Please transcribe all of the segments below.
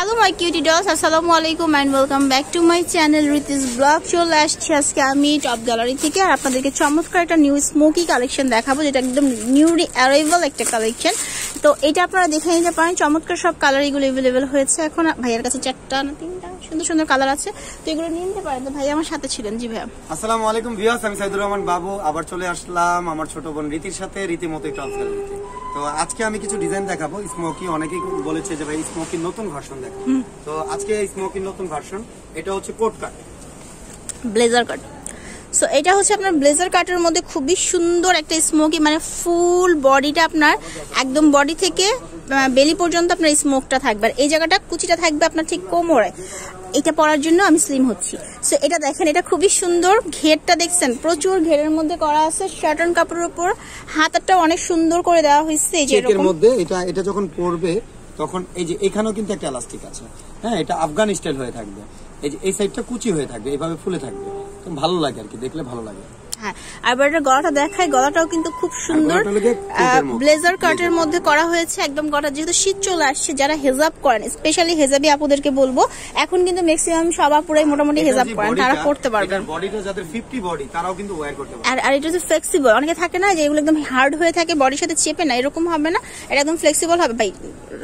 Hello my cutie dolls, Assalamualaikum and welcome back to my channel Riti's Vlog. চলে আসছি আজকে আমি top gallery থেকে আর আপনাদেরকে চমৎকার একটা নিউ স্মোকি কালেকশন দেখাবো, যেটা একদম নিউলি অ্যারাইভাল একটা কালেকশন। তো এটা আপনারা দেখে নিতে পারেন, চমৎকার সব কালার এগুলো অ্যাভেলেবেল হয়েছে। এখন ভাইয়ার কাছে 4টা না 3টা সুন্দর সুন্দর কালার আছে, তো এগুলো নিয়ে নিতে পারেন। তো ভাই আমার সাথে ছিলেন। জি ভাইয়া, আসসালামু আলাইকুম ভিউয়ার্স, আমি সাইদুর রহমান বাবু আবার চলে আসলাম আমার ছোট বোন রীতির সাথে, রীতিমতো টপ গ্যালারিতে। তো আজকে আমি কিছু ডিজাইন দেখাবো স্মোকি। অনেকেই বলেছে যে ভাই স্মোকির নতুন ভার্সন দেখাবো, তো আজকে স্মোকির নতুন ভার্সন, এটা হচ্ছে কোট কাট ব্লেজার কাট। সো এটা হচ্ছে আপনার ব্লেজার কাটের মধ্যে খুবই সুন্দর একটা স্মোকি, মানে ফুল বডিটা আপনার একদম বডি থেকে বেলি পর্যন্ত আপনার স্মোকটা থাকবে, আর এই জায়গাটা কুচিটা থাকবে আপনার ঠিক কোমরে। এটা পরার জন্য আমি স্লিম হচ্ছি। সো এটা দেখেন, এটা খুবই সুন্দর। ঘেরটা দেখছেন, প্রচুর ঘেরের মধ্যে করা আছে, শার্টন কাপড়ের উপর হাতাটা অনেক সুন্দর করে দেওয়া হয়েছে। এই যে এর মধ্যে এটা যখন পরবে তখন এই যে এখানেও কিন্তু একটা এলাস্টিক আছে, হ্যাঁ, এটা আফগান স্টাইল হয়ে থাকবে। এই যে এই সাইডটা কুচি হয়ে থাকবে, এইভাবে ফুলে থাকবে, ভালো লাগে আর কি, দেখলে ভালো লাগে। হ্যাঁ, আর এটা গলাটা দেখায়, গলাটাও কিন্তু খুব সুন্দর ব্লেজার কাটের মধ্যে করা হয়েছে। একদম গলা, যেহেতু শীত চলে আসছে, যারা হেজাব করেন, স্পেশালি হেজাবি আপুদেরকে বলবো, এখন কিন্তু ম্যাক্সিমাম সব আপুরাই মোটামুটি হেজাব করেন, তারা পড়তে পারবে। বডিটা যাদের 50 বডি তারাও কিন্তু ওয়্যার করতে পারবে। আর এটা যে ফ্লেক্সিবল, অনেকে থাকে না যে এগুলো একদম হার্ড হয়ে থাকে, বডির সাথে চেপে না, এরকম হবে না, এটা একদম ফ্লেক্সিবল হবে। ভাই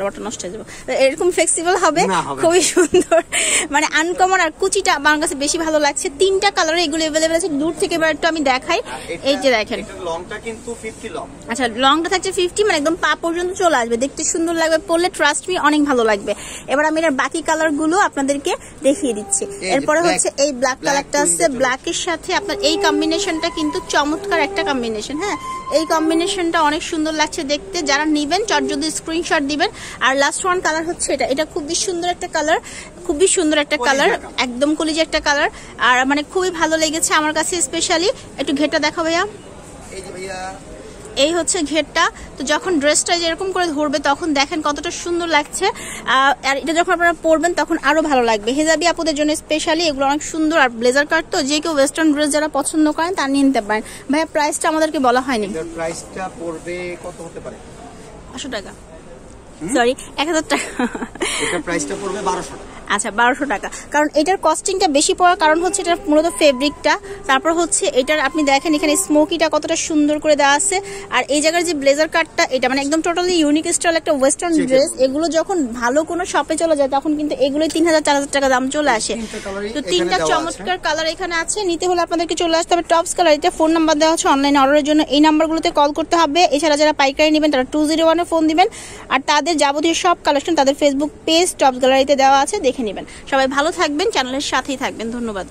রটা নষ্ট হয়ে যাবে, এরকম ফ্লেক্সিবল হবে, খুবই সুন্দর, মানে আনকমন। আর কুচিটা আমার কাছে বেশি ভালো লাগছে। 3টা কালারে এগুলো अवेलेबल আছে। দূর থেকে এবার একটু আমি দেখাই। এই যে দেখেন, লংটা কিন্তু 50 লং। আচ্ছা, লংটা থাকছে 50, মানে একদম পা পর্যন্ত চলে আসবে, দেখতে সুন্দর লাগবে, পরলে ট্রাস্ট মি অনেক ভালো লাগবে। এবার আমি এর বাকি কালার গুলো আপনাদেরকে দেখিয়ে দিচ্ছি। এরপরে হচ্ছে এই ব্ল্যাক কালারটা আছে, ব্ল্যাকের সাথে আপনার এই কম্বিনেশনটা কিন্তু চমৎকার একটা কম্বিনেশন। হ্যাঁ, এই কম্বিনেশনটা অনেক সুন্দর লাগছে দেখতে। যারা নিবেন চট যদি স্ক্রিনশট দিবেন। আর লাস্ট ওয়ান কালার হচ্ছে এটা খুবই সুন্দর একটা কালার, খুবই সুন্দর একটা কালার, একদম কলিজা একটা কালার, আর মানে খুবই ভালো লেগেছে আমার কাছে। স্পেশালি একটু ঘেরটা দেখো ভাইয়া, এই হচ্ছে ঘেরটা। তো যখন ড্রেসটা যেরকম করে ধরবে তখন দেখেন কতটা সুন্দর লাগছে, আর এটা যখন আপনারা পরবেন তখন আরো ভালো লাগবে। হেজাবি আপুদের জন্য স্পেশালি এগুলো অনেক সুন্দর। আর ব্লেজার কাট তো যে কেউ ওয়েস্টার্ন ড্রেস যারা পছন্দ করেন তা নিয়ে নিতে পারেন। ভাইয়া প্রাইসটা আমাদেরকে বলা হয়নি। প্রাইসটা পড়বে কত হতে পারে? 500 টাকা, সরি 1000 টাকা। এটা প্রাইসটা পড়বে 1200 টাকা। আচ্ছা, 1200 টাকা। কারণ এটার কস্টিংটা বেশি পড়ার কারণ হচ্ছে এটা মূলত ফেব্রিকটা, তারপর হচ্ছে এটার আপনি দেখেন এখানে স্মোকিটা কতটা সুন্দর করে দেওয়া আছে। আর এই জায়গার যে ব্লেজার কাটটা, এটা মানে একদম টোটালি ইউনিক স্টাইল একটা ওয়েস্টার্ন ড্রেস। এগুলো যখন ভালো কোনো শপে চলে যায় তখন কিন্তু এগুলোই 3000-4000 টাকা দাম চলে আসে। তো 3টা চমৎকার কালার এখানে আছে। নিতে হলে আপনাদেরকে চলে আসতে হবে টপস গ্যালারিতে। ফোন নাম্বার দেওয়া হচ্ছে অনলাইন অর্ডারের জন্য, এই নাম্বারগুলোতে কল করতে হবে। এছাড়া যারা পাইকারি নেবেন তারা 201-এ ফোন দিবেন। আর তাদের যাবতীয় সব কালেকশন তাদের ফেসবুক পেজ টপস গ্যালারিতে দেওয়া আছে, দেখে নেবেন। সবাই ভালো থাকবেন, চ্যানেলের সাথেই থাকবেন। ধন্যবাদ।